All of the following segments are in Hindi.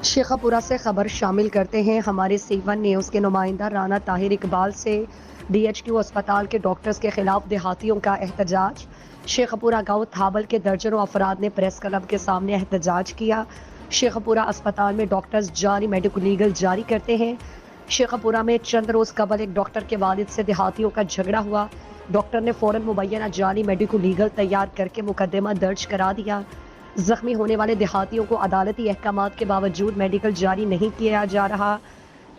शेखपुरा से खबर शामिल करते हैं हमारे C1 न्यूज़ के नुमाइंदा राना ताहिर इकबाल से। DHQ अस्पताल के डॉक्टर्स के खिलाफ देहातियों का एहतजाज। शेखपुरा गांव थाबल के दर्जनों अफराद ने प्रेस क्लब के सामने एहतजाज किया। शेखपुरा अस्पताल में डॉक्टर्स जारी मेडिकल लीगल जारी करते हैं। शेखपुरा में चंद रोज कबल एक डॉक्टर के वालिद से देहातियों का झगड़ा हुआ। डॉक्टर ने फौरन मुबैना जाली मेडिकल लीगल तैयार करके मुकदमा दर्ज करा दिया। जख्मी होने वाले देहातियों को अदालती अहकामात के बावजूद मेडिकल जारी नहीं किया जा रहा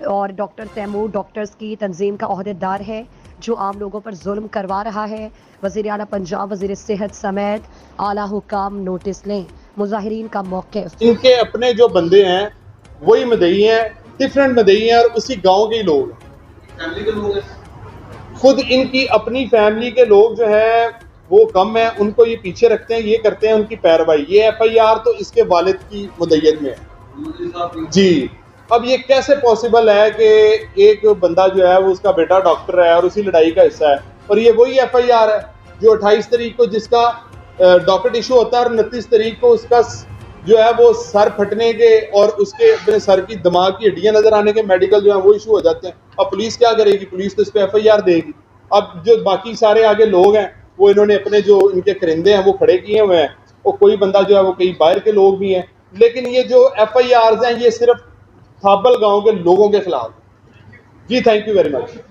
और डॉक्टर तैमूर डॉक्टर्स की तंजीम का अहदेदार है जो आम लोगों पर जुल्म करवा रहा है। वज़ीर आला पंजाब वज़ीर सेहत समेत आला हुकाम नोटिस लें। मुजाहिरीन का मौक़िफ़। इनके अपने जो बंदे हैं वही मदई हैं, डिफरेंट मदई हैं और उसी गांव के ही लोग फैमिली के लोग हैं। खुद इनकी अपनी फैमिली के लोग जो है वो कम है, उनको ये पीछे रखते हैं, ये करते हैं उनकी पैरवाई। ये FIR तो इसके वालिद की मुद्दत में है जी। अब ये कैसे पॉसिबल है कि एक बंदा जो है वो उसका बेटा डॉक्टर है और उसी लड़ाई का हिस्सा है और ये वही FIR है जो 28 तारीख को जिसका डॉक्टर इशू होता है और 29 तारीख को उसका जो है वो सर फटने के और उसके अपने सर की दिमाग की हड्डियां नजर आने के मेडिकल जो है वो इशू हो जाते हैं। अब पुलिस क्या करेगी? पुलिस तो इस पर FIR देगी। अब जो बाकी सारे आगे लोग हैं वो इन्होंने अपने जो इनके करिंदे हैं वो खड़े किए हुए हैं और कोई बंदा जो है वो कई बाहर के लोग भी हैं, लेकिन ये जो FIRs हैं ये सिर्फ थाबल गांव के लोगों के खिलाफ। जी थैंक यू वेरी मच।